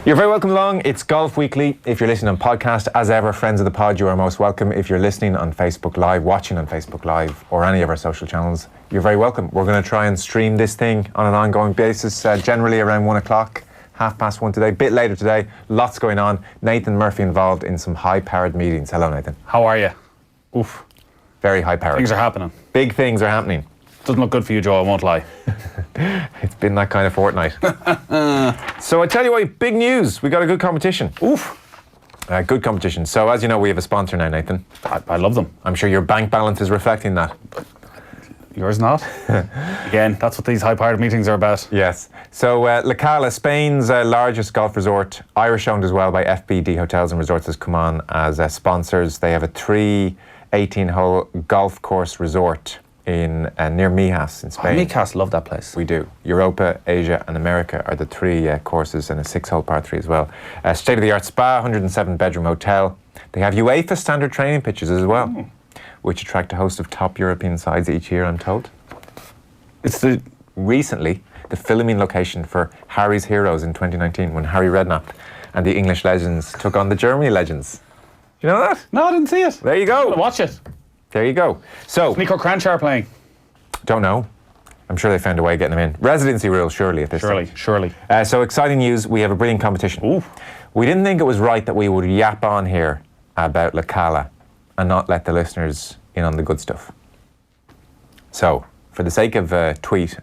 You're very welcome along. It's Golf Weekly. If you're listening on podcast, as ever, friends of the pod, you are most welcome. If you're listening on Facebook Live, watching on Facebook Live, or any of our social channels, you're very welcome. We're going to try and stream this thing on an ongoing basis, generally around 1 o'clock, 1:30 today. Bit later today. Lots going on. Nathan Murphy involved in some high-powered meetings. Hello, Nathan. How are you? Oof. Very high-powered. Things are happening. Big things are happening. Doesn't look good for you, Joe, I won't lie. It's been that kind of fortnight. So I tell you what, big news. We got a good competition. Oof. Good competition. So as you know, we have a sponsor now, Nathan. I love them. I'm sure your bank balance is reflecting that. Yours not? Again, that's what these high-powered meetings are about. Yes. So Cala, Spain's largest golf resort, Irish owned as well by FBD Hotels and Resorts, has come on as sponsors. They have a 18-hole golf course resort in near Mijas in Spain. Mijas, love that place. We do. Europa, Asia and America are the three courses, and a 6-hole par 3 as well. State-of-the-art spa, 107-bedroom hotel. They have UEFA standard training pitches as well, which attract a host of top European sides each year, I'm told. It's recently the filming location for Harry's Heroes in 2019, when Harry Redknapp and the English legends took on the Germany legends. You know that? No, I didn't see it. There you go. Watch it. There you go. So, Nico Cranchar playing. Don't know. I'm sure they found a way of getting them in. Residency rules, surely, at this stage. Surely. So exciting news. We have a brilliant competition. Ooh. We didn't think it was right that we would yap on here about Cala and not let the listeners in on the good stuff. So, for the sake of a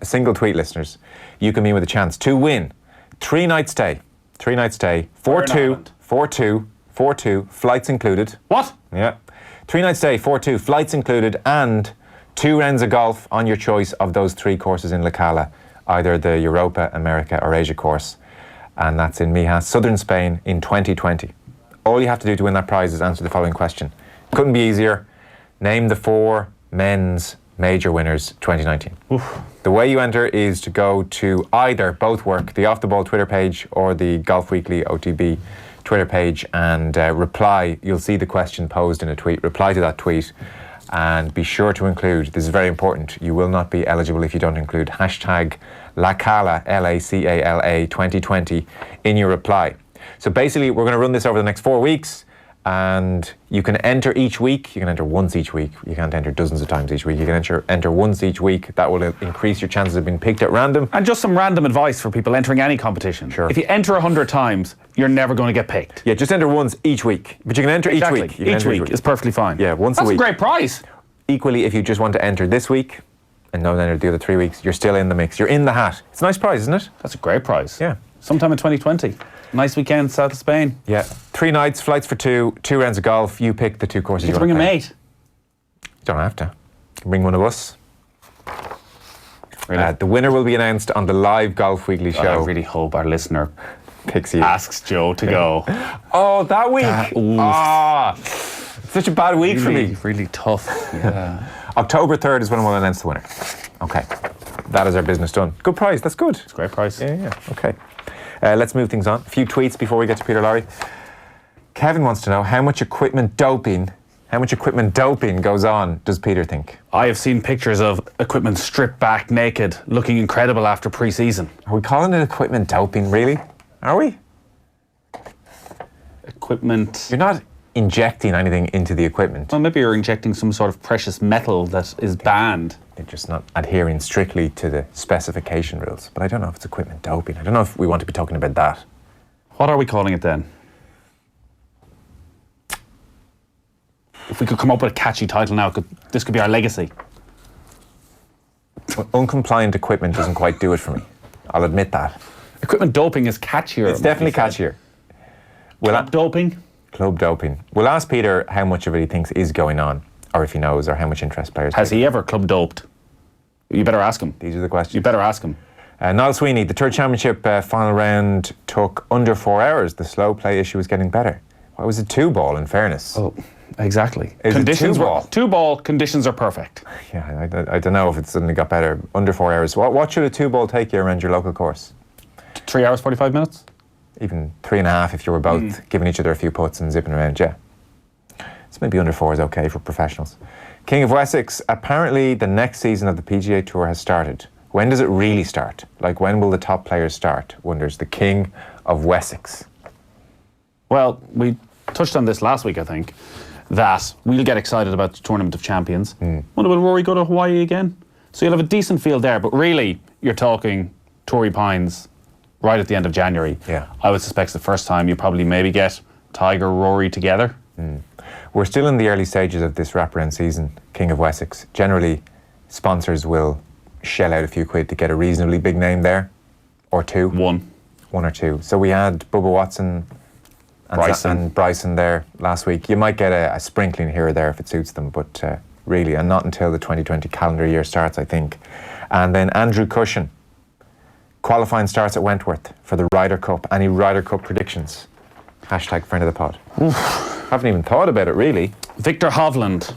single tweet, listeners, you can be with a chance to win 3-night stay. 3-night stay. 4-2, flights included. What? Yeah. 3-night stay, 4-2, flights included, and 2 rounds of golf on your choice of those 3 courses in Cala, either the Europa, America or Asia course. And that's in Mijas, southern Spain, in 2020. All you have to do to win that prize is answer the following question. Couldn't be easier. Name the 4 men's major winners 2019. Oof. The way you enter is to go to either, both work, the Off The Ball Twitter page or the Golf Weekly OTB Twitter page, and reply. You'll see the question posed in a tweet. Reply to that tweet and be sure to include, this is very important, you will not be eligible if you don't include hashtag LaCala, LACALA 2020 in your reply. So basically we're going to run this over the next 4 weeks, and you can enter each week. You can enter once each week. You can't enter dozens of times each week. You can enter once each week. That will increase your chances of being picked at random. And just some random advice for people entering any competition. Sure. If you enter 100 times, you're never going to get picked. Yeah, just enter once each week. But you can enter each week. Each week is perfectly fine. Yeah, once a week. That's a great prize. Equally, if you just want to enter this week and don't enter the other 3 weeks, you're still in the mix. You're in the hat. It's a nice prize, isn't it? That's a great prize. Yeah. Sometime in 2020. Nice weekend, south of Spain. Yeah. 3 nights, flights for 2 rounds of golf. You pick the 2 courses you want to bring a play. mate. You don't have to. You can bring one of us. Really? The winner will be announced on the live Golf Weekly show. I really hope our listener Picks you. asks Joe to go. Oh, that week. Such a bad week for me. Really tough. Yeah. October 3rd is when we'll announce the winner. Okay. That is our business done. Good prize. That's good. It's a great prize. Yeah. Okay. Let's move things on. A few tweets before we get to Peter Lawrie. Kevin wants to know how much equipment doping goes on, does Peter think? I have seen pictures of equipment stripped back naked, looking incredible after pre-season. Are we calling it equipment doping, really? Are we? Equipment... You're not injecting anything into the equipment. Well, maybe you're injecting some sort of precious metal that is banned. They're just not adhering strictly to the specification rules. But I don't know if it's equipment doping. I don't know if we want to be talking about that. What are we calling it then? If we could come up with a catchy title now, this could be our legacy. Well, uncompliant equipment doesn't quite do it for me. I'll admit that. Equipment doping is catchier. It's definitely catchier. Club doping? Club doping. We'll ask Peter how much of it he thinks is going on, or if he knows, or how much interest players Has he ever club doped? You better ask him. These are the questions. You better ask him. Niall Sweeney, the Tour Championship final round took under 4 hours. The slow play issue was getting better. Why was it 2-ball, in fairness? Oh, exactly. Is Conditions it 2-ball? 2-ball conditions are perfect. Yeah, I don't know if it suddenly got better. Under 4 hours. What should a 2-ball take you around your local course? 3 hours, 45 minutes? Even 3.5 if you were both giving each other a few putts and zipping around, yeah. So maybe under 4 is okay for professionals. King of Wessex, apparently the next season of the PGA Tour has started. When does it really start? Like, when will the top players start? Wonders the King of Wessex. Well, we touched on this last week, I think, that we'll get excited about the Tournament of Champions. Wonder, will Rory go to Hawaii again? So you'll have a decent field there, but really, you're talking Torrey Pines right at the end of January. Yeah. I would suspect it's the first time you probably maybe get Tiger, Rory together. We're still in the early stages of this wraparound season, King of Wessex. Generally, sponsors will shell out a few quid to get a reasonably big name there, or two. One or two. So we had Bubba Watson and Bryson there last week. You might get a sprinkling here or there if it suits them, but really, and not until the 2020 calendar year starts, I think. And then Andrew Cushion. Qualifying starts at Wentworth for the Ryder Cup. Any Ryder Cup predictions? Hashtag friend of the pod. Haven't even thought about it, really. Victor Hovland.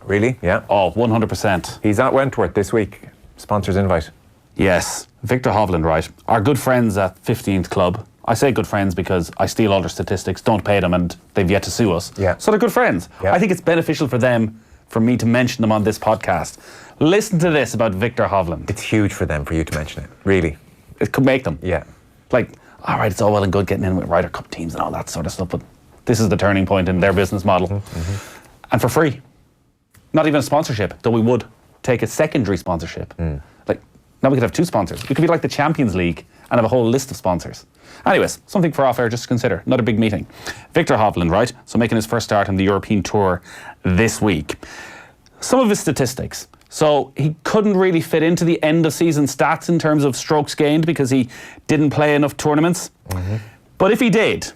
Really? Yeah. Oh, 100%. He's at Wentworth this week. Sponsor's invite. Yes, Victor Hovland, right. Our good friends at 15th Club. I say good friends because I steal all their statistics, don't pay them, and they've yet to sue us. Yeah. So they're good friends. Yeah. I think it's beneficial for them, for me to mention them on this podcast. Listen to this about Victor Hovland. It's huge for them for you to mention it. Really. It could make them. Yeah. Like, all right, it's all well and good getting in with Ryder Cup teams and all that sort of stuff, but this is the turning point in their business model. And for free. Not even a sponsorship, though we would take a secondary sponsorship. Like, now we could have two sponsors. We could be like the Champions League and have a whole list of sponsors. Anyways, something for off air just to consider. Another big meeting. Victor Hovland, right? So making his first start on the European Tour this week. Some of his statistics. So he couldn't really fit into the end of season stats in terms of strokes gained because he didn't play enough tournaments. But if he did,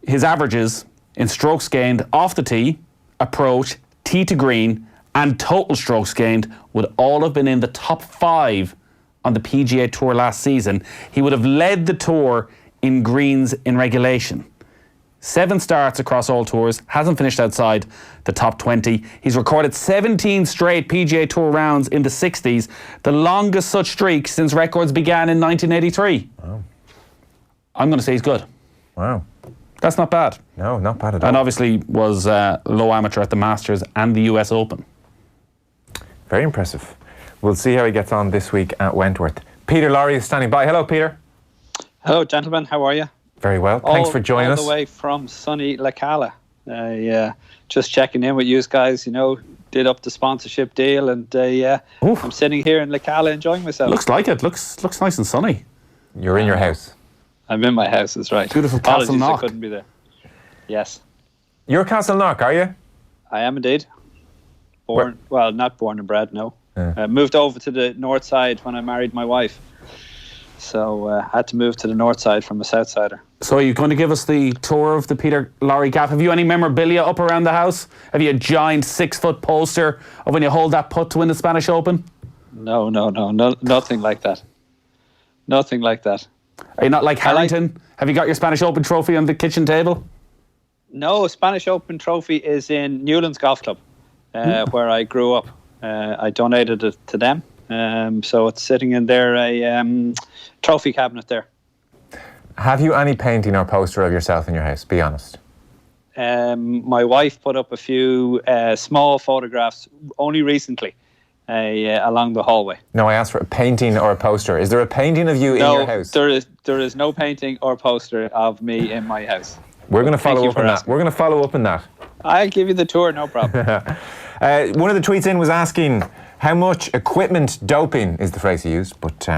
his averages in strokes gained off the tee, approach, tee to green, and total strokes gained would all have been in the top 5 on the PGA Tour last season. He would have led the tour in greens in regulation. 7 starts across all tours, hasn't finished outside the top 20. He's recorded 17 straight PGA Tour rounds in the 60s, the longest such streak since records began in 1983. Wow. I'm going to say he's good. Wow. That's not bad. No, not bad at all. And obviously was low amateur at the Masters and the US Open. Very impressive. We'll see how he gets on this week at Wentworth. Peter Lawrie is standing by. Hello, Peter. Hello, gentlemen. How are you? Very well. Thanks for joining us. All the way from sunny Cala. Just checking in with you guys, did up the sponsorship deal, and I'm sitting here in Cala enjoying myself. Looks like it. Looks nice and sunny. You're in your house. I'm in my house, that's right. Beautiful Apologies, Castle Knock. I couldn't be there. Yes. You're Castle Knock, are you? I am indeed. Not born and bred, no. Yeah. Moved over to the north side when I married my wife. So I had to move to the north side from a south sider. So are you going to give us the tour of the Peter Lawrie Gap? Have you any memorabilia up around the house? Have you a giant 6-foot poster of when you hold that putt to win the Spanish Open? No, nothing like that. Nothing like that. Are you not like Harrington? Have you got your Spanish Open trophy on the kitchen table? No, Spanish Open trophy is in Newlands Golf Club, where I grew up. I donated it to them. So it's sitting in there, a trophy cabinet there. Have you any painting or poster of yourself in your house? Be honest. My wife put up a few small photographs only recently along the hallway. No, I asked for a painting or a poster. Is there a painting of you in your house? There is no painting or poster of me in my house. We're going to follow up on that. We're going to follow up on that. I'll give you the tour, no problem. One of the tweets in was asking how much equipment doping is the phrase he used, but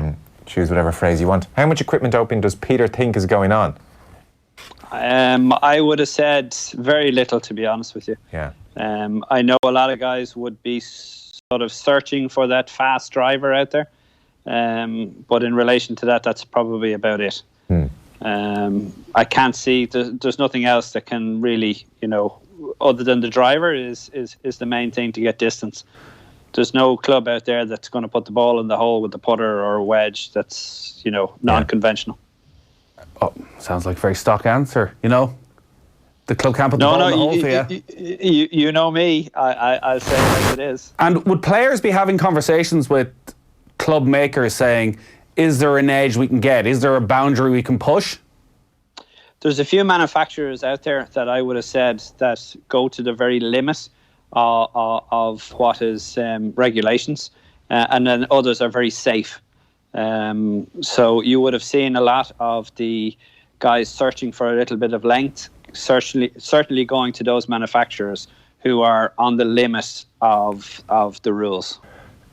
choose whatever phrase you want. How much equipment doping does Peter think is going on? I would have said very little, to be honest with you. Yeah. I know a lot of guys would be sort of searching for that fast driver out there, but in relation to that, that's probably about it. I can't see there's nothing else that can really, other than the driver is the main thing to get distance. There's no club out there that's going to put the ball in the hole with the putter or a wedge that's, non-conventional. Oh, sounds like a very stock answer, The club can't put the ball in the hole for you. You know me. I'll say it as it is. And would players be having conversations with club makers saying, is there an edge we can get? Is there a boundary we can push? There's a few manufacturers out there that I would have said that go to the very limit of what is regulations, and then others are very safe. So you would have seen a lot of the guys searching for a little bit of length, certainly going to those manufacturers who are on the limit of the rules.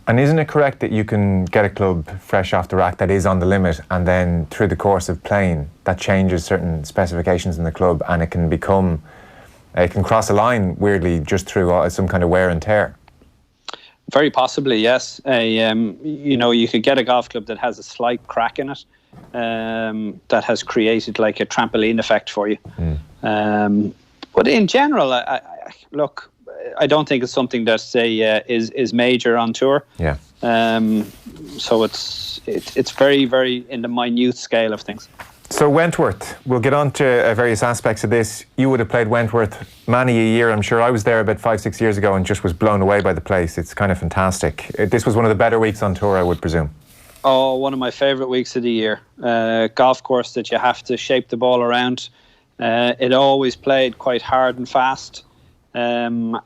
And isn't it correct that you can get a club fresh off the rack that is on the limit, and then through the course of playing, that changes certain specifications in the club, and it can cross a line weirdly just through some kind of wear and tear? Very possibly, yes. You could get a golf club that has a slight crack in it, that has created like a trampoline effect for you. But in general, I don't think it's something that is major on tour. Yeah. So it's very, very in the minute scale of things. So Wentworth, we'll get on to various aspects of this. You would have played Wentworth many a year. I'm sure I was there about 5-6 years ago and just was blown away by the place. It's kind of fantastic. This was one of the better weeks on tour, I would presume. Oh, one of my favourite weeks of the year. Golf course that you have to shape the ball around. It always played quite hard and fast. And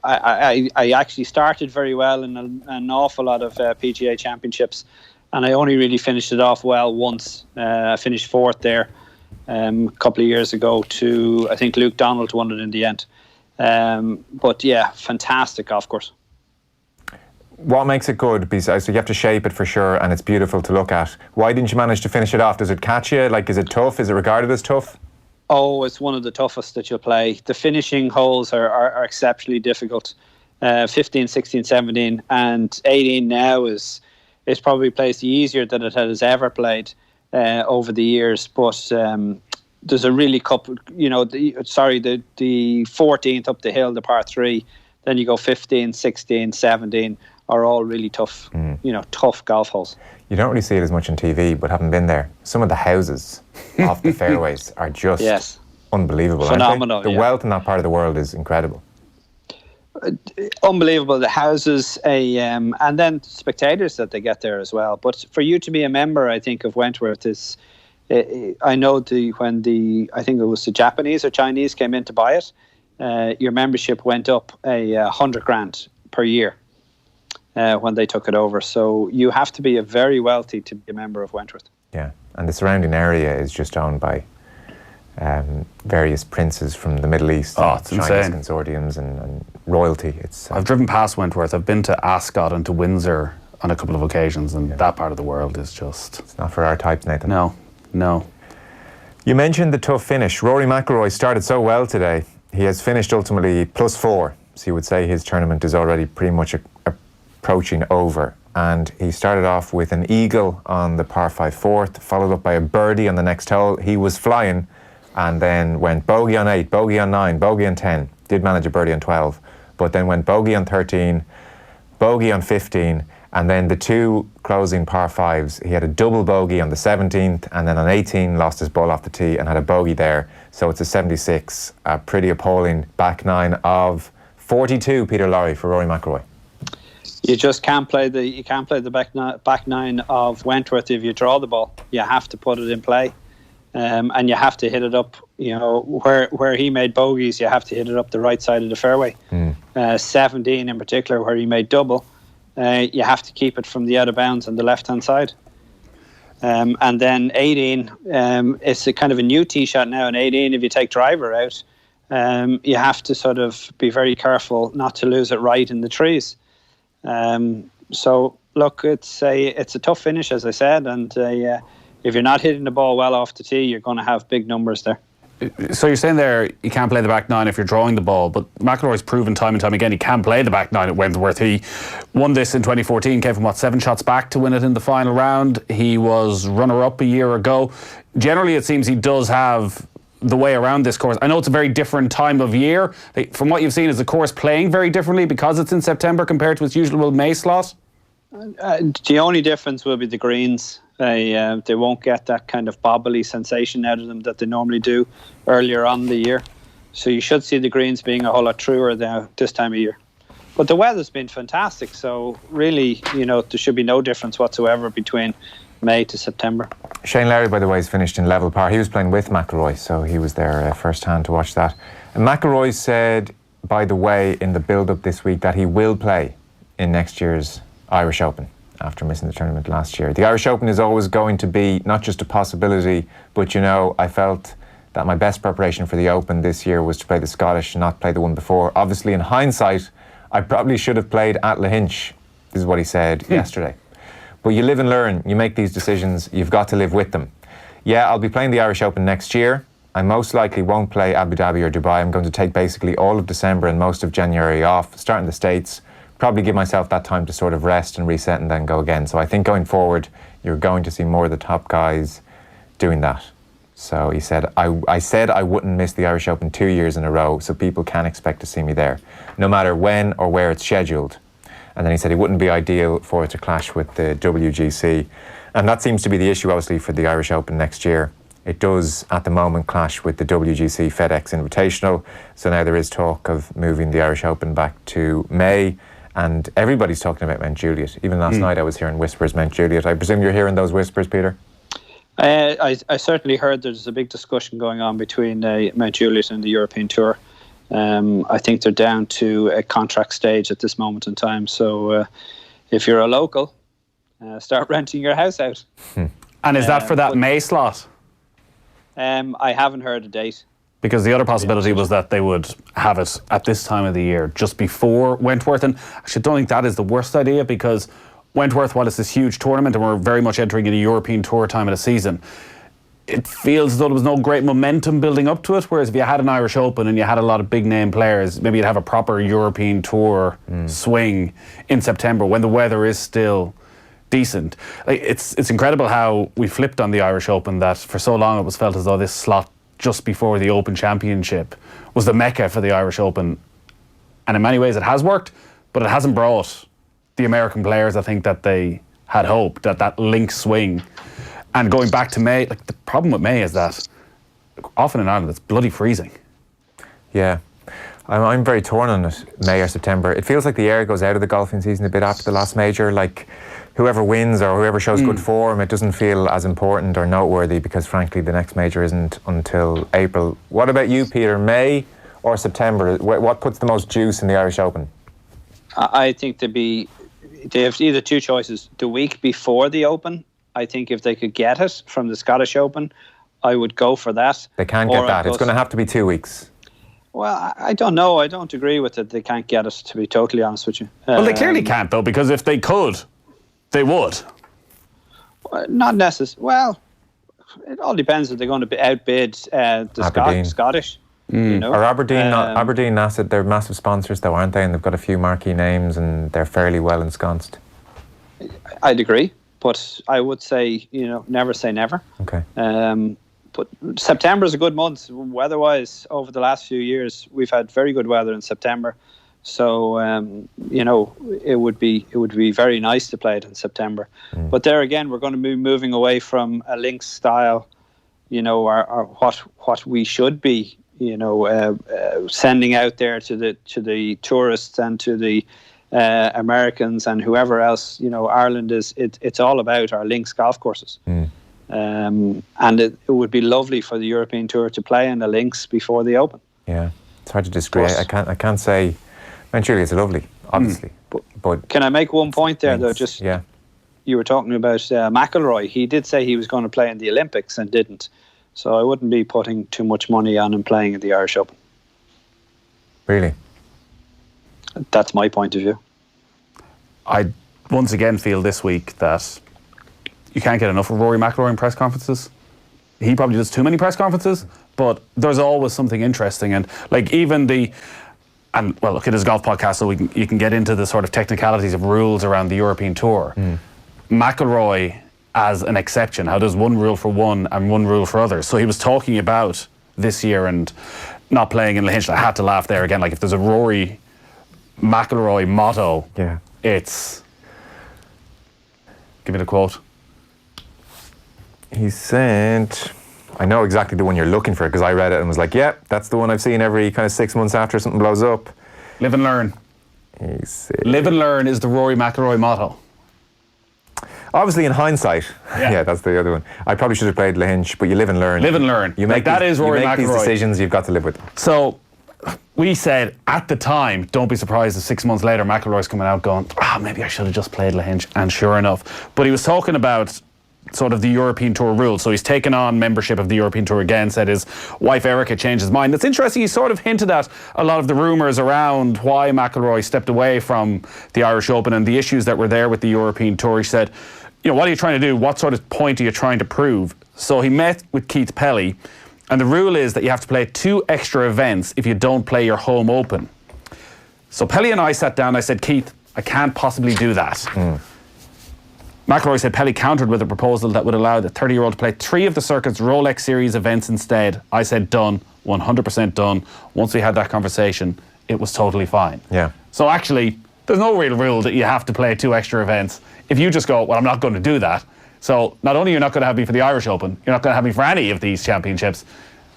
I actually started very well in an awful lot of PGA championships, and I only really finished it off well once. I finished fourth there a couple of years ago I think Luke Donald won it in the end. But yeah, fantastic golf course. What makes it good? Besides, so you have to shape it for sure, and it's beautiful to look at. Why didn't you manage to finish it off? Does it catch you? Like, is it tough? Is it regarded as tough? Oh, it's one of the toughest that you'll play. The finishing holes are exceptionally difficult. 15, 16, 17 and 18 now is probably plays the easier that it has ever played over the years. But there's a really couple, the 14th up the hill, the par 3, then you go 15, 16, 17 are all really tough, tough golf holes. You don't really see it as much on TV, but having been there, some of the houses off the fairways are just unbelievable. Phenomenal. The wealth in that part of the world is incredible. Unbelievable. The houses, and then spectators that they get there as well. But for you to be a member, I think, of Wentworth is, I know I think it was the Japanese or Chinese came in to buy it, your membership went up $100,000 per year. When they took it over. So you have to be a very wealthy to be a member of Wentworth. Yeah, and the surrounding area is just owned by various princes from the Middle East. Oh, it's Chinese insane. Consortiums and royalty. I've driven past Wentworth. I've been to Ascot and to Windsor on a couple of occasions, and that part of the world is just... It's not for our types, Nathan. No. You mentioned the tough finish. Rory McIlroy started so well today. He has finished ultimately +4, so you would say his tournament is already pretty much approaching over, and he started off with an eagle on the par 5 fourth, followed up by a birdie on the next hole. He was flying, and then went bogey on 8, bogey on 9, bogey on 10, did manage a birdie on 12, but then went bogey on 13, bogey on 15, and then the 2 closing par 5s, he had a double bogey on the 17th, and then on 18 lost his ball off the tee and had a bogey there. So it's a 76, a pretty appalling back 9 of 42, Peter Lawrie, for Rory McIlroy. You just can't play the back 9 of Wentworth if you draw the ball. You have to put it in play, and you have to hit it up. Where he made bogeys, you have to hit it up the right side of the fairway. 17 in particular, where he made double, you have to keep it from the out of bounds on the left hand side. And then 18, it's a kind of a new tee shot now. And 18, if you take driver out, you have to sort of be very careful not to lose it right in the trees. So look, it's a tough finish, as I said, and if you're not hitting the ball well off the tee, you're going to have big numbers there. So you're saying there you can't play the back 9 if you're drawing the ball, but McIlroy's proven time and time again he can play the back 9 at Wentworth. He won this in 2014, came from 7 shots back to win it in the final round. He was runner-up a year ago. Generally, it seems he does have the way around this course. I know it's a very different time of year. From what you've seen, is the course playing very differently because it's in September compared to its usual May slot? The only difference will be the greens. They won't get that kind of bobbly sensation out of them that they normally do earlier on in the year. So you should see the greens being a whole lot truer now this time of year. But the weather's been fantastic, so really, there should be no difference whatsoever between May to September. Shane Lowry, by the way, is finished in level par. He was playing with McIlroy, so he was there first hand to watch that. And McIlroy said, by the way, in the build-up this week, that he will play in next year's Irish Open. after missing the tournament last year. The Irish Open is always going to be not just a possibility, but I felt that my best preparation for the Open this year was to play the Scottish and not play the one before. Obviously, in hindsight, I probably should have played at Lahinch. This is what he said yesterday. But you live and learn. You make these decisions. You've got to live with them. Yeah, I'll be playing the Irish Open next year. I most likely won't play Abu Dhabi or Dubai. I'm going to take basically all of December and most of January off, start in the States, probably give myself that time to sort of rest and reset and then go again. So I think going forward, you're going to see more of the top guys doing that. So he said, I said I wouldn't miss the Irish Open 2 years in a row, so people can expect to see me there, no matter when or where it's scheduled. And then he said it wouldn't be ideal for it to clash with the WGC. And that seems to be the issue, obviously, for the Irish Open next year. It does, at the moment, clash with the WGC FedEx Invitational. So now there is talk of moving the Irish Open back to May. And everybody's talking about Mount Juliet. Even last night I was hearing whispers Mount Juliet. I presume you're hearing those whispers, Peter? I certainly heard there's a big discussion going on between Mount Juliet and the European Tour. I think they're down to a contract stage at this moment in time. So if you're a local, start renting your house out. And is that for that May slot? I haven't heard a date. Because the other possibility was that they would have it at this time of the year, just before Wentworth. And actually, I don't think that is the worst idea, because Wentworth, while it's this huge tournament and we're very much entering in a European Tour time of the season, it feels as though there was no great momentum building up to it. Whereas if you had an Irish Open and you had a lot of big name players, maybe you'd have a proper European Tour swing in September when the weather is still decent. Like, it's incredible how we flipped on the Irish Open, that for so long it was felt as though this slot just before the Open Championship was the mecca for the Irish Open. And in many ways it has worked, but it hasn't brought the American players, I think, that they had hoped, that link swing. And going back to May, like, the problem with May is that often in Ireland it's bloody freezing. Yeah. I'm very torn on it, May or September. It feels like the air goes out of the golfing season a bit after the last major. Like, whoever wins or whoever shows good form, it doesn't feel as important or noteworthy, because frankly the next major isn't until April. What about you, Peter? May or September? What puts the most juice in the Irish Open? I think they have either two choices. The week before the Open, I think if they could get it from the Scottish Open, I would go for that. They can't get that. It's going to have to be 2 weeks. Well, I don't know. I don't agree with it. They can't get it, to be totally honest with you. Well, they clearly can't, though, because if they could, they would. Not necessarily. Well, it all depends if they're going to outbid the Scottish. You know? Or Aberdeen, Nassett, they're massive sponsors, though, aren't they? And they've got a few marquee names, and they're fairly well ensconced. I'd agree, but I would say, never say never. Okay. But September is a good month. Weather-wise, over the last few years, we've had very good weather in September. So, it would be very nice to play it in September. But there again, we're going to be moving away from a links style, or what we should be, sending out there to the tourists and to the Americans and whoever else. Ireland it's all about our links golf courses. And it would be lovely for the European Tour to play in the links before the Open. Yeah, it's hard to disagree. I can't say Mount Juliet's lovely, obviously. But can I make one point there, though? Just you were talking about McIlroy. He did say he was going to play in the Olympics and didn't. So I wouldn't be putting too much money on him playing in the Irish Open. Really? That's my point of view. I once again feel this week that you can't get enough of Rory McIlroy in press conferences. He probably does too many press conferences, but there's always something interesting. And like even look, it is a golf podcast, so you can get into the sort of technicalities of rules around the European Tour. McIlroy as an exception, how there's one rule for one and one rule for others. So he was talking about this year and not playing in Lahinch. I had to laugh there again. Like, if there's a Rory McIlroy motto, it's... Give me the quote. He said... I know exactly the one you're looking for, because I read it and was like, that's the one I've seen every kind of 6 months after something blows up. Live and learn. He said, live and learn is the Rory McIlroy motto. Obviously, in hindsight, that's the other one. I probably should have played Lahinch, but you live and learn. Live and learn. You make that is Rory McIlroy. These decisions, you've got to live with them. So, we said at the time, don't be surprised if 6 months later McIlroy's coming out going, maybe I should have just played Lahinch, and sure enough. But he was talking about sort of the European Tour rules. So he's taken on membership of the European Tour again, said his wife Erica changed his mind. It's interesting, he sort of hinted at a lot of the rumours around why McIlroy stepped away from the Irish Open and the issues that were there with the European Tour. He said, what are you trying to do? What sort of point are you trying to prove? So he met with Keith Pelly, and the rule is that you have to play 2 extra events if you don't play your home Open. So Pelly and I sat down, I said, Keith, I can't possibly do that. McIlroy said Pelly countered with a proposal that would allow the 30-year-old to play 3 of the circuit's Rolex Series events instead. I said done, 100% done. Once we had that conversation, it was totally fine. Yeah. So actually, there's no real rule that you have to play 2 extra events. If you just go, well, I'm not going to do that. So not only you're not going to have me for the Irish Open, you're not going to have me for any of these championships.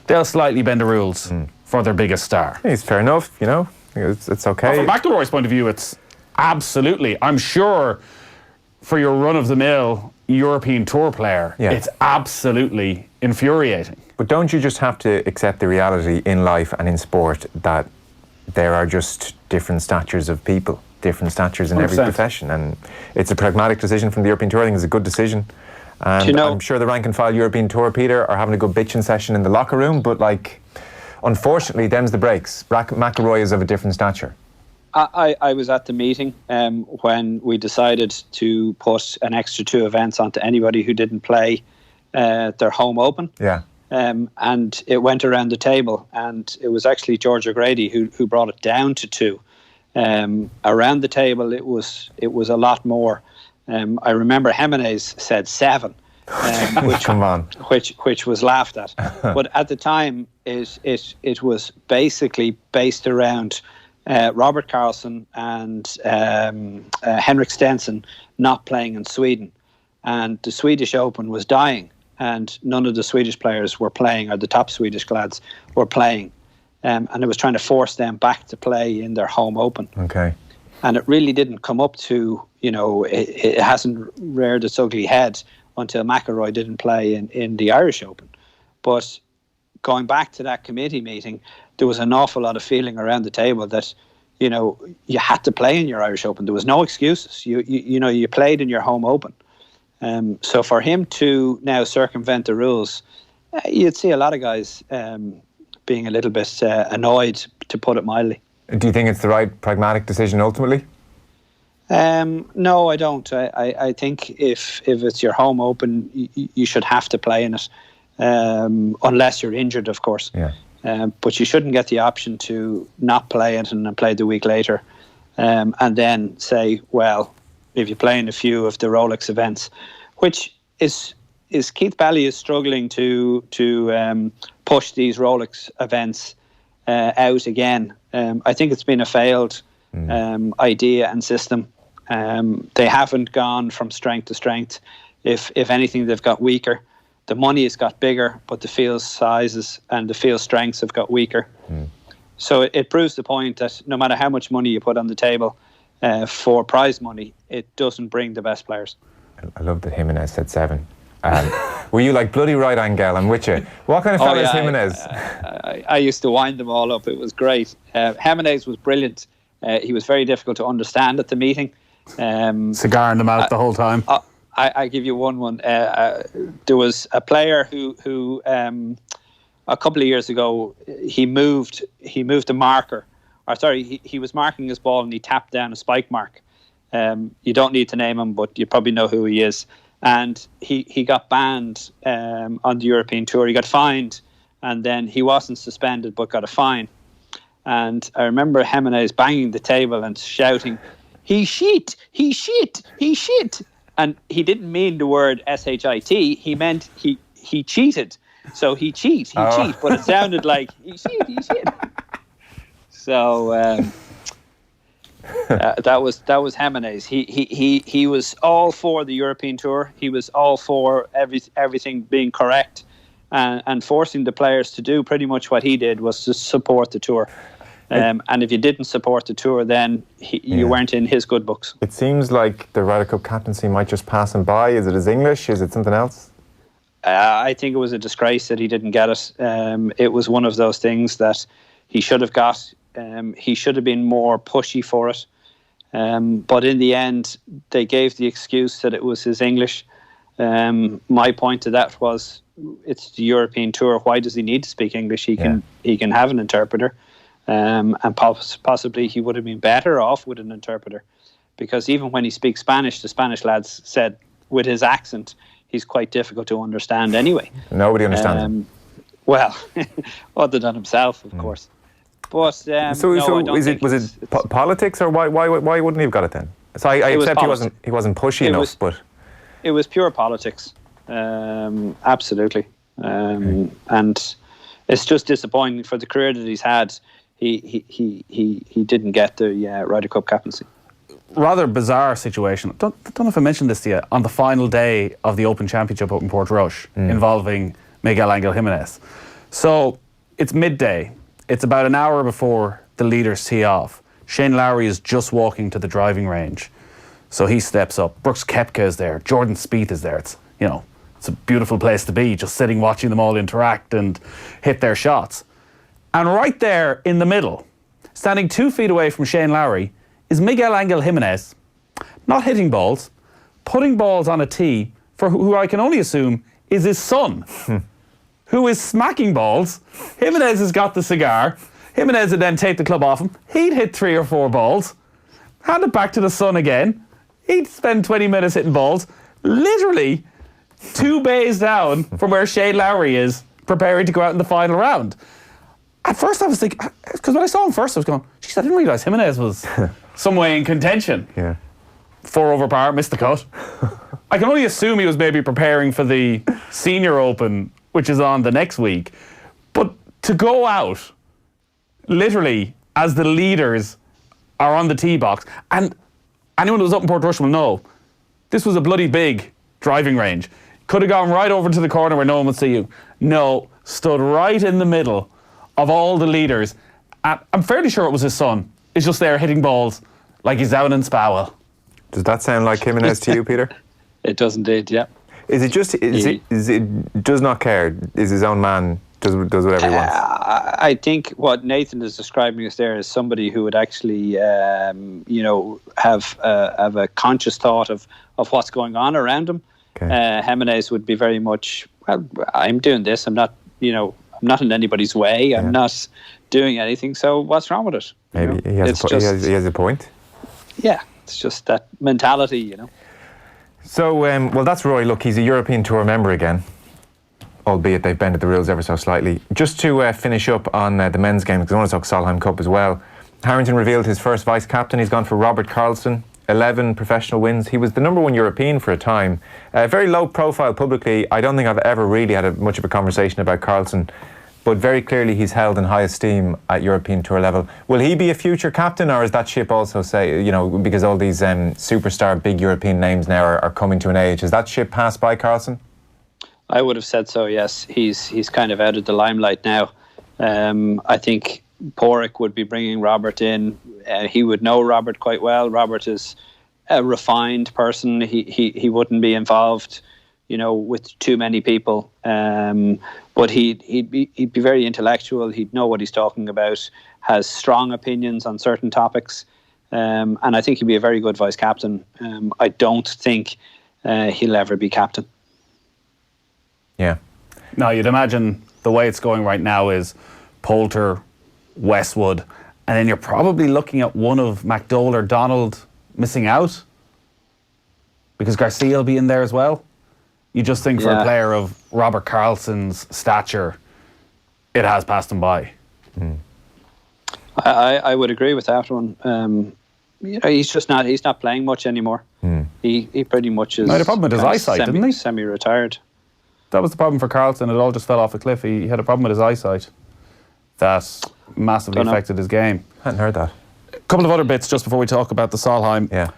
They'll slightly bend the rules for their biggest star. It's fair enough, It's okay. Well, from McIlroy's point of view, it's absolutely, I'm sure, for your run-of-the-mill European Tour player, it's absolutely infuriating. But don't you just have to accept the reality in life and in sport that there are just different statures of people, different statures in 100%. every profession, and it's a pragmatic decision from the European Tour. I think it's a good decision. And I'm sure the rank and file European Tour, Peter, are having a good bitching session in the locker room, but unfortunately, them's the breaks. McIlroy is of a different stature. I was at the meeting when we decided to put an extra 2 events onto anybody who didn't play their home Open. Yeah. And it went around the table, and it was actually George O'Grady who brought it down to 2. Around the table, it was a lot more. I remember Jimenez said 7, which was laughed at. But at the time, it was basically based around Robert Karlsson and Henrik Stenson not playing in Sweden, and the Swedish Open was dying, and none of the Swedish players were playing, or the top Swedish lads were playing, and it was trying to force them back to play in their home Open. Okay. And it really didn't come up to, it hasn't reared its ugly head until McIlroy didn't play in the Irish Open. But going back to that committee meeting, there was an awful lot of feeling around the table that, you had to play in your Irish Open. There was no excuses. You played in your home Open. So for him to now circumvent the rules, you'd see a lot of guys being a little bit annoyed, to put it mildly. Do you think it's the right pragmatic decision ultimately? No, I don't. I think if it's your home Open, you should have to play in it, unless you're injured, of course. Yeah. But you shouldn't get the option to not play it and then play the week later, and then say, well, if you play in a few of the Rolex events, which is Keith Pelly is struggling to push these Rolex events out again. I think it's been a failed idea and system. They haven't gone from strength to strength. If anything, they've got weaker. The money has got bigger, but the field sizes and the field strengths have got weaker. So it proves the point that no matter how much money you put on the table for prize money, it doesn't bring the best players. I love that Jimenez said 7. Were you like, bloody right, Angel, I'm with you? What kind of fella is Jimenez? I used to wind them all up. It was great. Jimenez was brilliant. He was very difficult to understand at the meeting. Cigar in the mouth the whole time. I give you one. There was a player who a couple of years ago, he moved a marker. He was marking his ball and he tapped down a spike mark. You don't need to name him, but you probably know who he is. And he got banned on the European Tour. He got fined, and then he wasn't suspended but got a fine. And I remember Jimenez banging the table and shouting, "He shit! He shit! He shit!" And he didn't mean the word S-H-I-T. He meant he cheated. So he cheat, but it sounded like he shit. So that was Jimenez. He was all for the European Tour. He was all for everything being correct, and forcing the players to do pretty much what he did was to support the Tour. And if you didn't support the Tour, then you weren't in his good books. It seems like the Ryder Cup captaincy might just pass him by. Is it his English? Is it something else? I think it was a disgrace that he didn't get it. It was one of those things that he should have got. He should have been more pushy for it. But in the end, they gave the excuse that it was his English. My point to that was, it's the European Tour. Why does he need to speak English? He can have an interpreter, and possibly he would have been better off with an interpreter, because even when he speaks Spanish, the Spanish lads said with his accent, he's quite difficult to understand anyway. Nobody understands him. Well, other than himself, of course. But was it politics, or why wouldn't he have got it then? So I accept he wasn't pushy enough, but it was pure politics. Absolutely. And it's just disappointing for the career that he's had. He didn't get the Ryder Cup captaincy. Rather bizarre situation. Don't know if I mentioned this to you. On the final day of the Open Championship up in Portrush, involving Miguel Angel Jimenez. So it's midday. It's about an hour before the leaders tee off. Shane Lowry is just walking to the driving range. So he steps up. Brooks Koepka is there. Jordan Spieth is there. It's a beautiful place to be, just sitting watching them all interact and hit their shots. And right there in the middle, standing 2 feet away from Shane Lowry, is Miguel Angel Jimenez, not hitting balls, putting balls on a tee for who I can only assume is his son, who is smacking balls. Jimenez has got the cigar. Jimenez would then take the club off him. He'd hit 3 or 4 balls, hand it back to the son again. He'd spend 20 minutes hitting balls, literally 2 bays down from where Shane Lowry is, preparing to go out in the final round. At first I was thinking, because when I saw him first I was going, geez, I didn't realise Jimenez was some way in contention. Yeah. 4 over par, missed the cut. I can only assume he was maybe preparing for the Senior Open, which is on the next week. But to go out, literally, as the leaders are on the tee box, and anyone who was up in Portrush will know, this was a bloody big driving range. Could have gone right over to the corner where no one would see you. No, stood right in the middle of all the leaders. And I'm fairly sure it was his son. He's just there hitting balls like he's out in Spowell. Does that sound like Jimenez to you, Peter? It does indeed, yeah. Is it just, he does not care, is his own man, does whatever he wants? I think what Nathan is describing us there is somebody who would actually, have a conscious thought of what's going on around him. Okay. Jimenez would be very much, well, I'm doing this, I'm not in anybody's way, I'm not doing anything, so what's wrong with it? Maybe he has a point. Yeah, it's just that mentality, So, well, that's Rory. Look, he's a European Tour member again, albeit they've bended the rules ever so slightly. Just to finish up on the men's game, because I want to talk Solheim Cup as well. Harrington revealed his first vice-captain. He's gone for Robert Karlsson, 11 professional wins. He was the #1 European for a time. Very low profile publicly. I don't think I've ever really had much of a conversation about Karlsson, but very clearly he's held in high esteem at European Tour level. Will he be a future captain, or is that ship also, because all these superstar big European names now are coming to an age, has that ship passed by Karlsson? I would have said so, yes. He's kind of out of the limelight now. I think Porrick would be bringing Robert in. He would know Robert quite well. Robert is a refined person. He wouldn't be involved, with too many people. But he'd be very intellectual. He'd know what he's talking about. Has strong opinions on certain topics, and I think he'd be a very good vice captain. I don't think he'll ever be captain. Yeah. No, you'd imagine the way it's going right now is Poulter, Westwood, and then you're probably looking at one of McDowell or Donald missing out, because Garcia will be in there as well. You just think for a player of Robert Karlsson's stature, it has passed him by. Mm. I would agree with that one. He's not playing much anymore. Mm. He pretty much is. No, the problem with his eyesight, didn't he? Semi-retired. That was the problem for Karlsson. It all just fell off a cliff. He had a problem with his eyesight that massively affected his game. I hadn't heard that. A couple of other bits just before we talk about the Solheim. Yeah.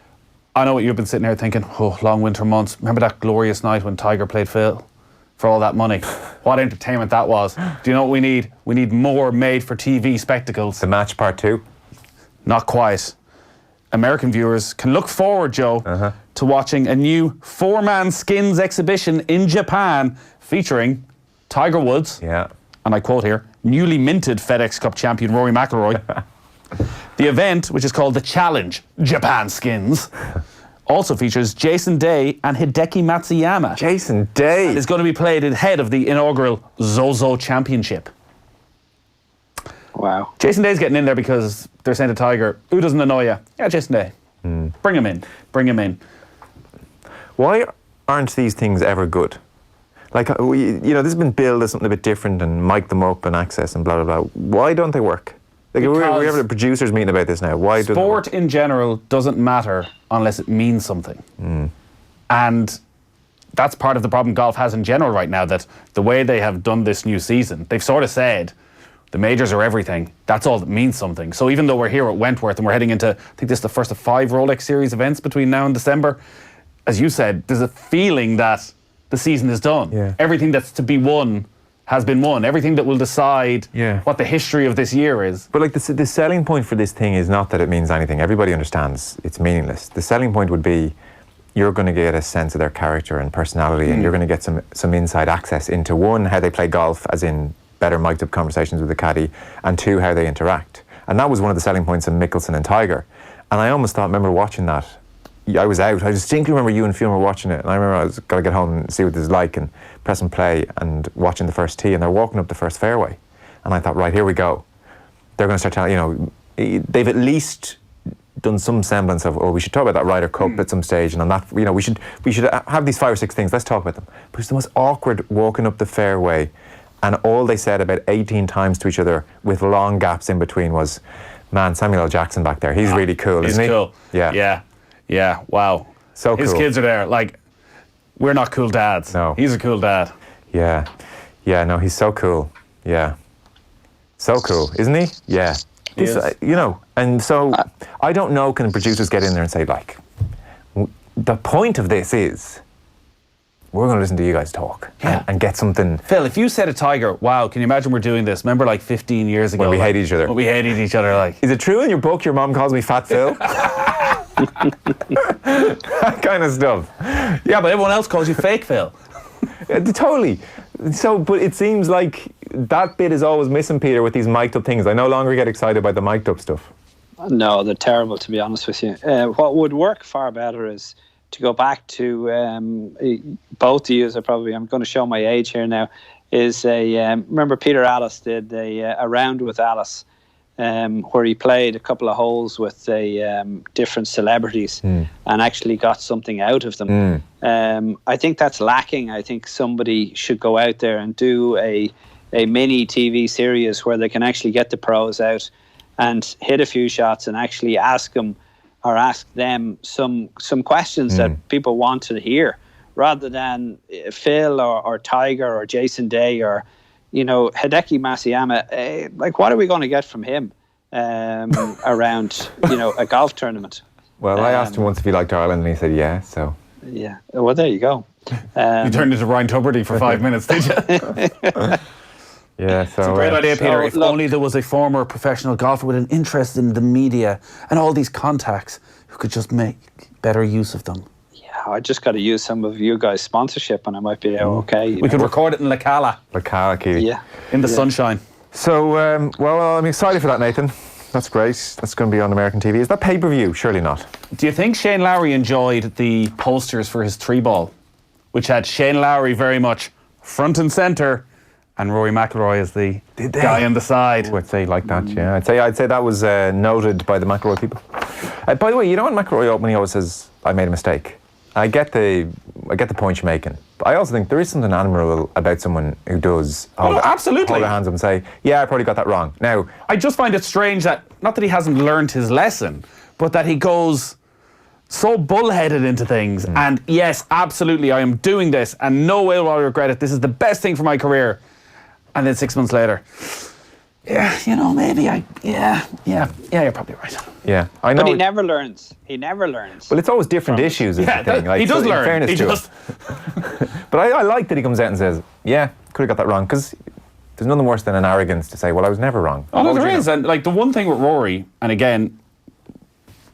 I know what you've been sitting here thinking, long winter months. Remember that glorious night when Tiger played Phil for all that money? What entertainment that was. Do you know what we need? We need more made-for-TV spectacles. The match part 2? Not quite. American viewers can look forward, Joe, to watching a new 4-man skins exhibition in Japan featuring Tiger Woods, and I quote here, newly minted FedEx Cup champion Rory McIlroy. The event, which is called the Challenge Japan Skins, also features Jason Day and Hideki Matsuyama. Jason Day. And is going to be played ahead of the inaugural Zozo Championship. Wow. Jason Day's getting in there because they're saying to Tiger, who doesn't annoy you? Yeah, Jason Day. Bring him in. Bring him in. Why aren't these things ever good? Like, this has been billed as something a bit different and mic them up and access and blah, blah, blah. Why don't they work? Like, we're having a producers meeting about this now. Why doesn't sport in general doesn't matter unless it means something. And that's part of the problem golf has in general right now, that the way they have done this new season, they've sort of said the majors are everything. That's all that means something. So even though we're here at Wentworth and we're heading into, I think this is the first of 5 Rolex Series events between now and December, as you said, there's a feeling that the season is done. Yeah. Everything that's to be won has been won. Everything that will decide what the history of this year is. But like the selling point for this thing is not that it means anything. Everybody understands it's meaningless. The selling point would be you're going to get a sense of their character and personality, and you're going to get some inside access into, one, how they play golf, as in better mic'd up conversations with the caddy, and 2, how they interact. And that was one of the selling points of Mickelson and Tiger. And I almost thought, remember watching that, I was out. I distinctly remember you and Fiona were watching it, and I remember I was got to get home and see what this is like, and press and play, and watching the first tee, and they're walking up the first fairway, and I thought, right, here we go. They're going to start telling, they've at least done some semblance of, we should talk about that Ryder Cup at some stage, and on that, we should have these 5 or 6 things. Let's talk about them. But it's the most awkward walking up the fairway, and all they said about 18 times to each other with long gaps in between was, man, Samuel L. Jackson back there, he's really cool, isn't he? He's cool. Yeah, wow. So cool. His kids are there. Like, we're not cool dads. No. He's a cool dad. Yeah, no, he's so cool. Yeah. So cool, isn't he? Yeah. He is. And so, I don't know, can producers get in there and say, like, the point of this is, we're going to listen to you guys talk and get something. Phil, if you said to Tiger, wow, can you imagine we're doing this? Remember like 15 years ago? When we hated each other. When we hated each other, like. Is it true in your book your mom calls me Fat Phil? That kind of stuff. Yeah, but everyone else calls you Fake Phil. Totally. So, but it seems like that bit is always missing, Peter, with these mic'd up things. I no longer get excited by the mic'd up stuff. No, they're terrible, to be honest with you. What would work far better is to go back to both of you. I'm going to show my age here now. Is remember Peter Allis did a round with Alice, where he played a couple of holes with different celebrities and actually got something out of them. I think that's lacking. I think somebody should go out there and do a mini TV series where they can actually get the pros out and hit a few shots and actually ask them some questions that people want to hear, rather than Phil or Tiger or Jason Day or Hideki Matsuyama. Like, what are we going to get from him around a golf tournament? Well, I asked him once if he liked Ireland, and he said yeah. So yeah, well, there you go. You turned into Ryan Tuberty for 5 minutes, did you? Yeah, so it's a great idea, Peter. If look, only there was a former professional golfer with an interest in the media and all these contacts who could just make better use of them. Yeah, I just got to use some of you guys' sponsorship, and I might be okay. We could record it in Cala. Cala, Keely. Yeah, in the sunshine. So, well, I'm excited for that, Nathan. That's great. That's going to be on American TV. Is that pay-per-view? Surely not. Do you think Shane Lowry enjoyed the posters for his 3-ball, which had Shane Lowry very much front and centre, and Rory McIlroy as the guy on the side? I'd say like that, yeah. I'd say that was noted by the McIlroy people. By the way, you know when McIlroy when he always says, I made a mistake? I get the point you're making. But I also think there is something admirable about someone who does absolutely hold their hands up and say, yeah, I probably got that wrong. Now, I just find it strange that, not that he hasn't learned his lesson, but that he goes so bullheaded into things. And yes, absolutely, I am doing this, and no way will I regret it. This is the best thing for my career. And then 6 months later, maybe you're probably right. Yeah, I know. But he never learns. Well, it's always different issues, is the thing. Like, he does learn. In fairness to him. But I like that he comes out and says, yeah, could have got that wrong, because there's nothing worse than an arrogance to say, well, I was never wrong. Oh, no, there is. And like the one thing with Rory, and again,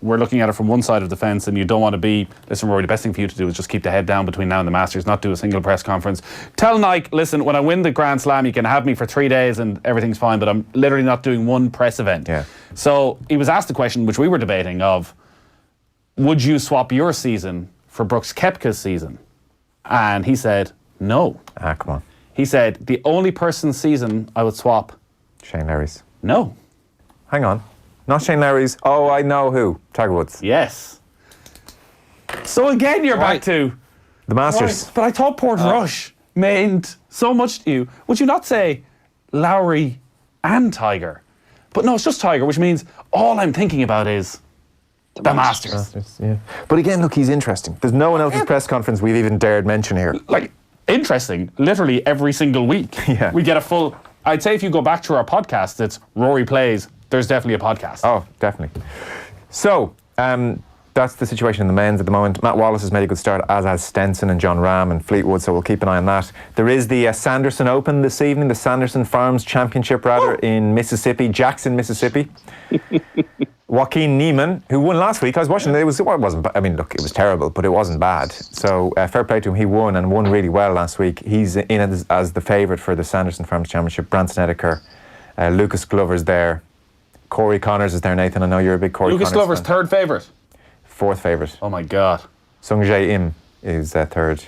we're looking at it from one side of the fence and you don't want to be, listen, Rory, the best thing for you to do is just keep the head down between now and the Masters, not do a single press conference. Tell Nike, listen, when I win the Grand Slam, you can have me for 3 days and everything's fine, but I'm literally not doing one press event. Yeah. So he was asked the question, which we were debating, of would you swap your season for Brooks Koepka's season? And he said, no. Come on. He said, the only person's season I would swap. Shane Lowry's. No. Hang on. Not Shane Lowry's. Oh, I know who. Tiger Woods. Yes. So again, you're back to the Masters. Right. But I thought Portrush meant so much to you. Would you not say Lowry and Tiger? But no, it's just Tiger, which means all I'm thinking about is the Masters. Yeah. But again, look, he's interesting. There's no one else's press conference we've even dared mention here. Like, interesting. Literally every single week. Yeah. We get a full... I'd say if you go back to our podcast, it's Rory Plays. There's definitely a podcast. Oh, definitely. So, that's the situation in the men's at the moment. Matt Wallace has made a good start, as has Stenson and John Rahm and Fleetwood, so we'll keep an eye on that. There is the Sanderson Open this evening, the Sanderson Farms Championship, in Mississippi, Jackson, Mississippi. Joaquin Niemann, who won last week, I was watching, it wasn't, I mean, look, it was terrible, but it wasn't bad. So, fair play to him, he won and won really well last week. He's in as the favourite for the Sanderson Farms Championship. Branson Eddeker, Lucas Glover's there. Corey Connors is there, Nathan. I know you're a big Corey Connors Lucas Glover's fan. third favourite. Fourth favourite. Oh my God. Sung Jae Im is third.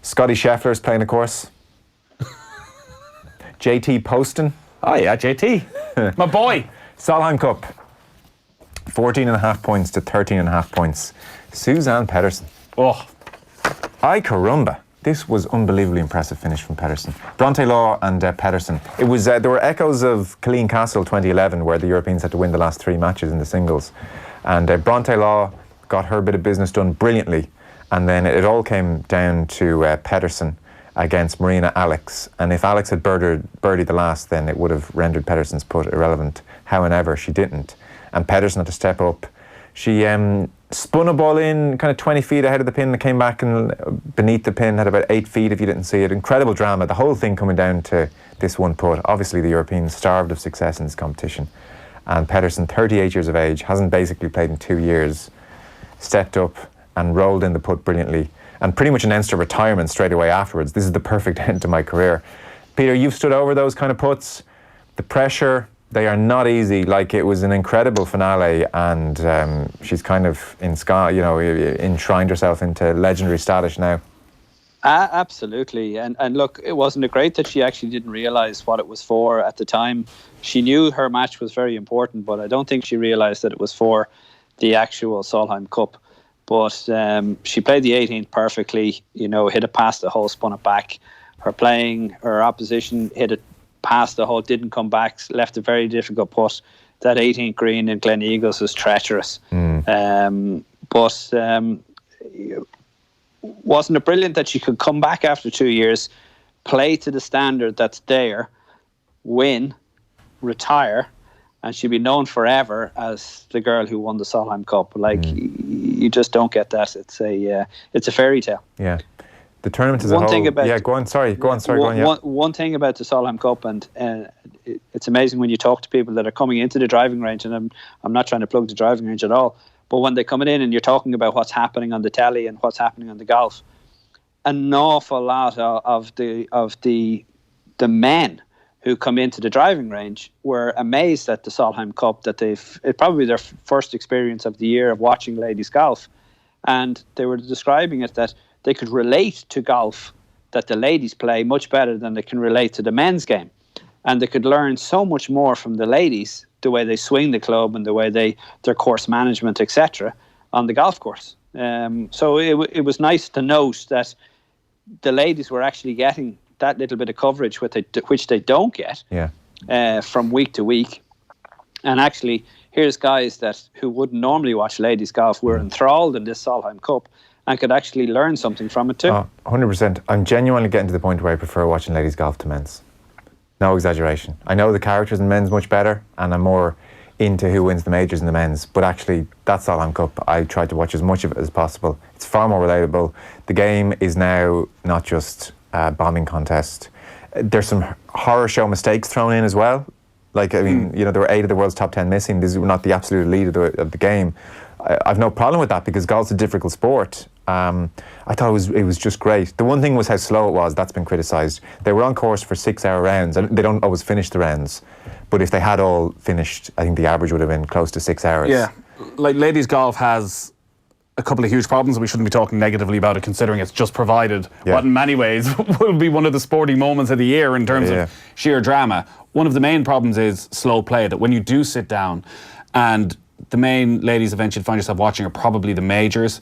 Scotty Scheffler is playing, of course. JT Poston. Oh yeah, JT. My boy. Solheim Cup. 14.5 points to 13.5 points. Suzanne Pedersen. Oh. Ay caramba. This was unbelievably impressive finish from Pedersen. Bronte Law and Pedersen. It was there were echoes of Killeen Castle 2011, where the Europeans had to win the last 3 matches in the singles, and Bronte Law got her bit of business done brilliantly, and then it all came down to Pedersen against Marina Alex, and if Alex had birdied the last, then it would have rendered Pedersen's putt irrelevant. However, she didn't, and Pedersen had to step up. She spun a ball in kind of 20 feet ahead of the pin and came back and beneath the pin, had about 8 feet if you didn't see it. Incredible drama. The whole thing coming down to this one putt. Obviously the Europeans starved of success in this competition. And Pedersen, 38 years of age, hasn't basically played in 2 years, stepped up and rolled in the putt brilliantly and pretty much announced her retirement straight away afterwards. This is the perfect end to my career. Peter, you've stood over those kind of putts. The pressure... They are not easy. Like, it was an incredible finale, and she's kind of enshrined herself into legendary status now. Absolutely. And look, it wasn't it great that she actually didn't realise what it was for at the time. She knew her match was very important, but I don't think she realised that it was for the actual Solheim Cup. But she played the 18th perfectly, hit it past the hole, spun it back. Her opposition hit it past the hole, didn't come back, left a very difficult putt. That 18th green in Glen Eagles was treacherous. But wasn't it brilliant that she could come back after 2 years, play to the standard that's there, win, retire, and she'd be known forever as the girl who won the Solheim Cup. Like, you just don't get that. It's a fairy tale. Yeah. The tournament as a whole... One thing about the Solheim Cup, and it's amazing when you talk to people that are coming into the driving range, and I'm not trying to plug the driving range at all, but when they're coming in and you're talking about what's happening on the telly and what's happening on the golf, an awful lot of the men who come into the driving range were amazed at the Solheim Cup, that it's probably their first experience of the year of watching ladies golf, and they were describing it that they could relate to golf that the ladies play much better than they can relate to the men's game. And they could learn so much more from the ladies, the way they swing the club and the way their course management, etc., on the golf course. So it was nice to note that the ladies were actually getting that little bit of coverage which they don't get from week to week. And actually, here's guys who wouldn't normally watch ladies golf were enthralled in this Solheim Cup and could actually learn something from it too. 100%. I'm genuinely getting to the point where I prefer watching ladies golf to men's. No exaggeration. I know the characters in men's much better, and I'm more into who wins the majors in the men's, but actually that Solheim Cup, I tried to watch as much of it as possible. It's far more relatable. The game is now not just a bombing contest. There's some horror show mistakes thrown in as well. Like, I mean, there were 8 of the world's top 10 missing. These were not the absolute elite of the game. I've no problem with that because golf's a difficult sport. I thought it was just great. The one thing was how slow it was. That's been criticised. They were on course for 6-hour rounds, and they don't always finish the rounds. But if they had all finished, I think the average would have been close to 6 hours. Yeah, like ladies golf has a couple of huge problems, and we shouldn't be talking negatively about it, considering it's just provided what in many ways will be one of the sporting moments of the year in terms of sheer drama. One of the main problems is slow play, that when you do sit down, and the main ladies events you'd find yourself watching are probably the majors,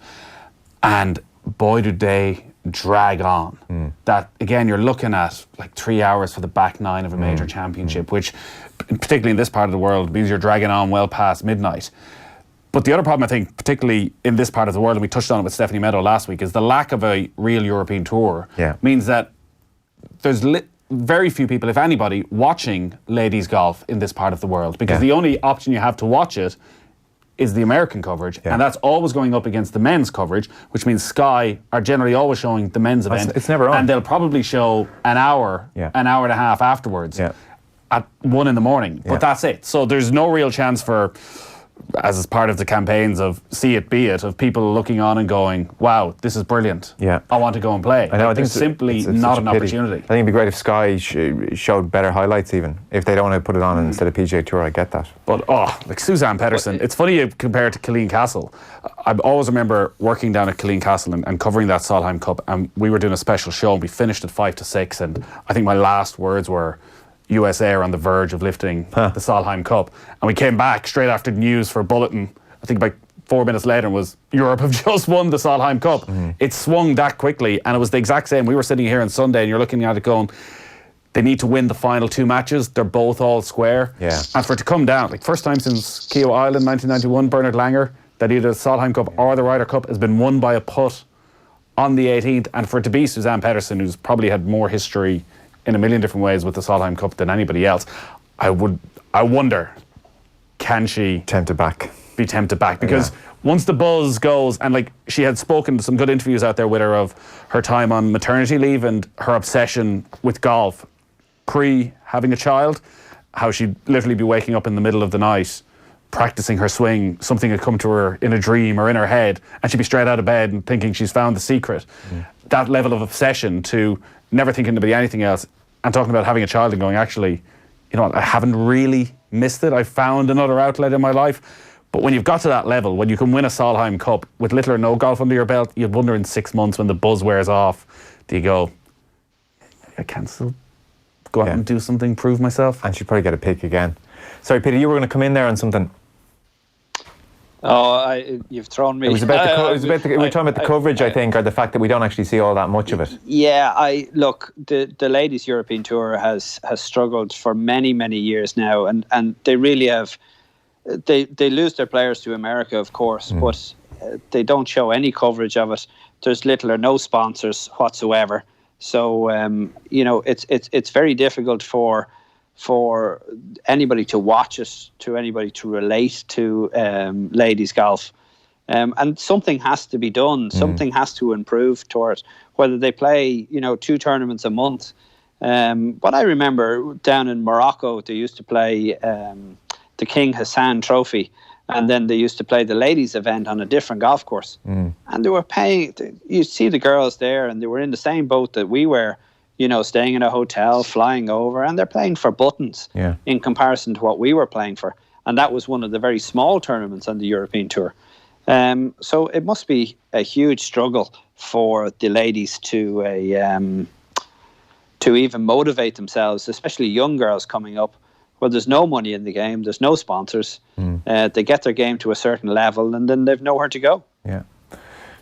and boy do they drag on. That again, you're looking at like 3 hours for the back nine of a major championship, which particularly in this part of the world means you're dragging on well past midnight. But the other problem, I think, particularly in this part of the world, and we touched on it with Stephanie Meadow last week, is the lack of a real European tour means that there's very few people, if anybody, watching ladies golf in this part of the world, because the only option you have to watch it is the American coverage, and that's always going up against the men's coverage, which means Sky are generally always showing the men's event. It's never on. And they'll probably show an hour and a half afterwards at 1 a.m. But that's it. So there's no real chance for, as is part of the campaigns of see it, be it, of people looking on and going, wow, this is brilliant. I want to go and play. I know, I think it's simply not an opportunity. I think it'd be great if Sky showed better highlights even. If they don't want to put it on instead of PGA Tour, I get that. But, like Suzanne Pedersen, it's funny you compare it to Killeen Castle. I always remember working down at Killeen Castle and covering that Solheim Cup, and we were doing a special show, and we finished at 5 to 6, and I think my last words were, USA are on the verge of lifting the Solheim Cup. And we came back straight after the news for a bulletin, I think about 4 minutes later, and was Europe have just won the Solheim Cup. It swung that quickly, and it was the exact same. We were sitting here on Sunday, and you're looking at it going, they need to win the final 2 matches. They're both all square. And for it to come down, like first time since Keogh Island, 1991, Bernard Langer, that either the Solheim Cup or the Ryder Cup has been won by a putt on the 18th. And for it to be Suzanne Pedersen, who's probably had more history in a million different ways with the Solheim Cup than anybody else, I wonder, can she be tempted back? Because once the buzz goes, and like she had spoken to some good interviews out there with her of her time on maternity leave and her obsession with golf pre having a child, how she'd literally be waking up in the middle of the night practicing her swing, something had come to her in a dream or in her head, and she'd be straight out of bed and thinking she's found the secret. That level of obsession to never thinking to be anything else, and talking about having a child and going, actually, you know what, I haven't really missed it. I found another outlet in my life. But when you've got to that level, when you can win a Solheim Cup with little or no golf under your belt, you'd wonder in 6 months when the buzz wears off, do you go, I can still go out and do something, prove myself? And she'd probably get a pick again. Sorry, Peter, you were going to come in there on something. You've thrown me. It was about we were talking about the coverage, I think, or the fact that we don't actually see all that much of it. Yeah, look, the ladies European Tour has struggled for many years now, and they really have. They lose their players to America, of course, but they don't show any coverage of it. There's little or no sponsors whatsoever. So it's very difficult for anybody to watch it, to anybody to relate to ladies golf. And something has to be done. Something has to improve towards whether they play, 2 tournaments a month. But I remember down in Morocco, they used to play the King Hassan Trophy, and then they used to play the ladies event on a different golf course. And they were paying, you see the girls there, and they were in the same boat that we were, staying in a hotel, flying over, and they're playing for buttons in comparison to what we were playing for. And that was one of the very small tournaments on the European Tour. So it must be a huge struggle for the ladies to even motivate themselves, especially young girls coming up, where there's no money in the game, there's no sponsors. They get their game to a certain level, and then they've nowhere to go. Yeah,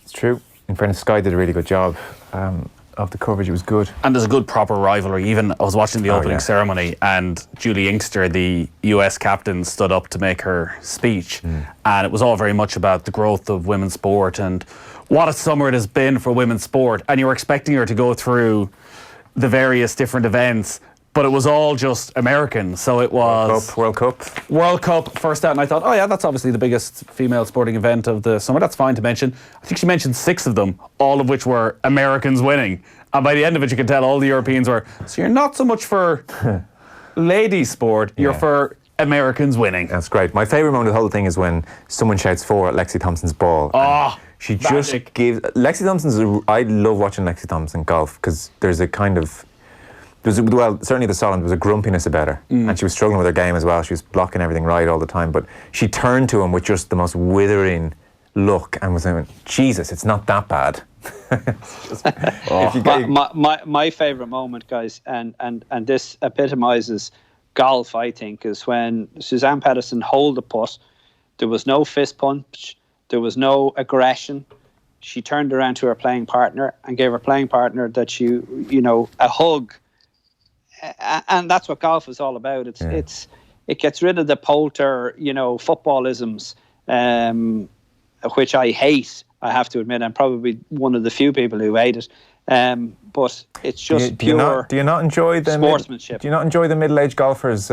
it's true. In fairness, Sky did a really good job of the coverage. It was good. And there's a good proper rivalry. Even I was watching the opening ceremony, and Julie Inkster, the US captain, stood up to make her speech. And it was all very much about the growth of women's sport and what a summer it has been for women's sport. And you were expecting her to go through the various different events, but it was all just American. So it was World Cup first out, and I thought, oh yeah, that's obviously the biggest female sporting event of the summer. That's fine to mention. I think she mentioned 6 of them, all of which were Americans winning. And by the end of it, you could tell all the Europeans were, so you're not so much for ladies sport, you're for Americans winning. That's great. My favourite moment of the whole thing is when someone shouts 4 at Lexi Thompson's ball. Oh, she just magic. gives... Lexi Thompson's... I love watching Lexi Thompson golf because there's a kind of... certainly the Solheim, there was a grumpiness about her. And she was struggling with her game as well. She was blocking everything right all the time. But she turned to him with just the most withering look and was saying, Jesus, it's not that bad. My favourite moment, guys, and this epitomises golf, I think, is when Suzanne Pedersen hold the putt. There was no fist punch. There was no aggression. She turned around to her playing partner and gave her playing partner that you know, a hug. And that's what golf is all about. It gets rid of the polter, you know, footballisms, which I hate. I have to admit, I'm probably one of the few people who hate it. But it's just pure. Do you not enjoy the sportsmanship? Do you not enjoy the middle-aged golfers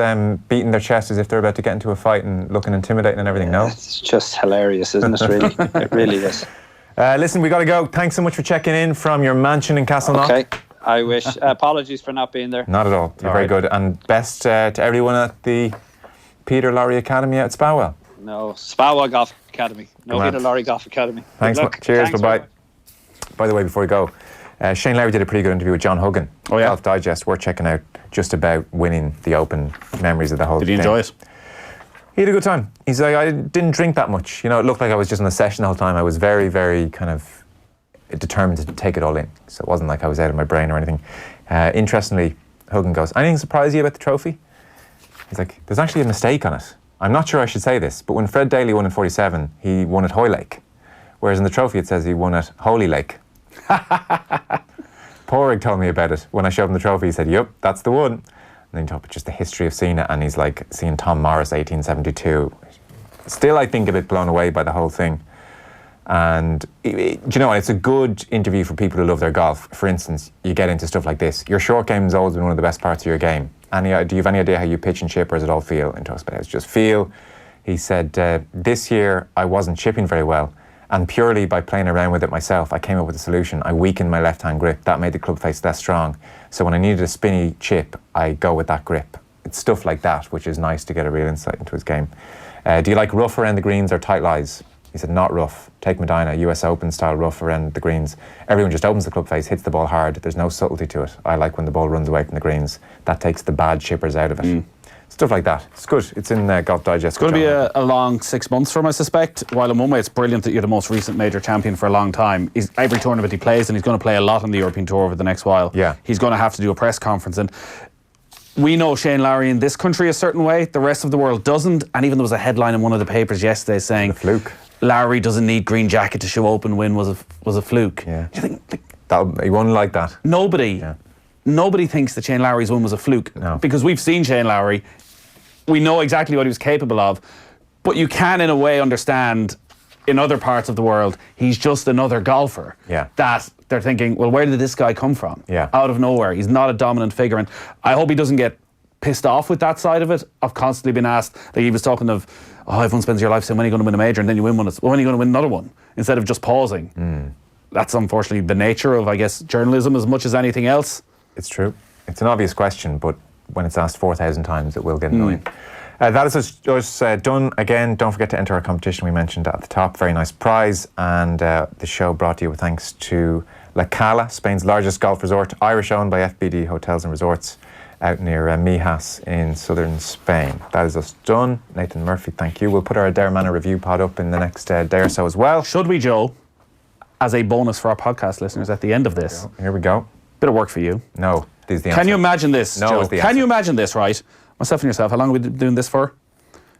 beating their chest as if they're about to get into a fight and looking intimidating and everything? No, it's just hilarious, isn't it? Really, it really is. Listen, we got to go. Thanks so much for checking in from your mansion in Castleknock. Okay, I wish. Apologies for not being there. Not at all. You're very good, and best to everyone at the Peter Lawrie Academy at Spawell. No, Spawell Golf Academy. No, Peter Lawrie Golf Academy. Thanks. Cheers. Bye-bye. By the way, before we go, Shane Lowry did a pretty good interview with John Huggan. Oh, yeah? Golf Digest, worth checking out, just about winning the Open, memories of the whole thing. Did he enjoy it? He had a good time. He's like, I didn't drink that much. You know, it looked like I was just in a session the whole time. I was very, very kind of determined to take it all in. So it wasn't like I was out of my brain or anything. Interestingly, Huggan goes, anything surprise you about the trophy? He's like, there's actually a mistake on it. I'm not sure I should say this, but when Fred Daly won in 47, he won at Hoylake. Whereas in the trophy it says he won at Holy Lake. Porrig told me about it. When I showed him the trophy, he said, yep, that's the one. And then he talked about just the history of seeing it, and he's like, seeing Tom Morris, 1872. Still, I think, a bit blown away by the whole thing. And, do you know what, it's a good interview for people who love their golf. For instance, you get into stuff like this. Your short game has always been one of the best parts of your game. Do you have any idea how you pitch and chip, or does it all feel? And he talks about it. It's just feel. He said, this year I wasn't chipping very well, and purely by playing around with it myself, I came up with a solution. I weakened my left-hand grip. That made the club face less strong. So when I needed a spinny chip, I go with that grip. It's stuff like that, which is nice to get a real insight into his game. Do you like rough around the greens or tight lies? He said, not rough. Take Medina, US Open style rough around the greens. Everyone just opens the club face, hits the ball hard. There's no subtlety to it. I like when the ball runs away from the greens. That takes the bad chippers out of it. Stuff like that. It's good. It's in Golf Digest. It's going to be a long 6 months for him, I suspect. While in one way it's brilliant that you're the most recent major champion for a long time. Every tournament he plays, and he's going to play a lot on the European Tour over the next while. Yeah. He's going to have to do a press conference. And we know Shane Lowry in this country a certain way. The rest of the world doesn't. And even there was a headline in one of the papers yesterday saying... The fluke. Lowry doesn't need green jacket to show Open win was a fluke. Yeah. You think, he won't like that. Nobody thinks that Shane Lowry's win was a fluke. No. Because we've seen Shane Lowry. We know exactly what he was capable of. But you can, in a way, understand in other parts of the world, he's just another golfer. Yeah. That they're thinking, well, where did this guy come from? Yeah. Out of nowhere. He's not a dominant figure. And I hope he doesn't get pissed off with that side of it. I've constantly been asked, like he was talking of, everyone spends your life saying, when are you going to win a major? And then you win one. When are you going to win another one? Instead of just pausing. That's unfortunately the nature of, I guess, journalism as much as anything else. It's true. It's an obvious question, but when it's asked 4,000 times, it will get annoying. That is us done again. Don't forget to enter our competition we mentioned at the top. Very nice prize. And the show brought to you with thanks to Cala, Spain's largest golf resort, Irish owned by FBD Hotels and Resorts, out near Mijas in southern Spain. That is us done. Nathan Murphy, thank you. We'll put our Dare Manor review pod up in the next day or so as well. Should we, Joe, as a bonus for our podcast listeners at the end of this? Here we go. Bit of work for you. No, this is the answer. Can you imagine this, no, Joe? is the Can answer. you imagine this, right? Myself and yourself, how long have we been doing this for?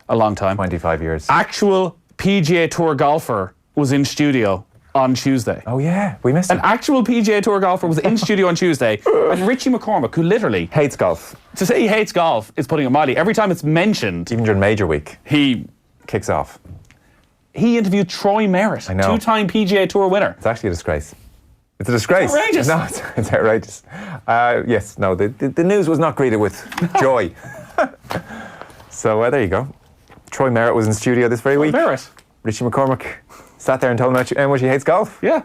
A long time. 25 years. Actual PGA Tour golfer was in studio on Tuesday. Oh yeah, we missed An it. actual PGA Tour golfer was in studio on Tuesday. And Richie McCormick, who literally... Hates golf. To say he hates golf is putting it mildly. Every time it's mentioned... Even during major week. He kicks off. He interviewed Troy Merritt, I know. two-time PGA Tour winner. It's actually a disgrace. It's a disgrace. It's outrageous. No, it's outrageous. Yes, no, the news was not greeted with joy. So there you go. Troy Merritt was in studio this very week. Merritt. Richie McCormick sat there and told him how much he hates golf. Yeah.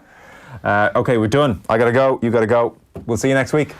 Okay, we're done. I gotta go. You gotta go. We'll see you next week.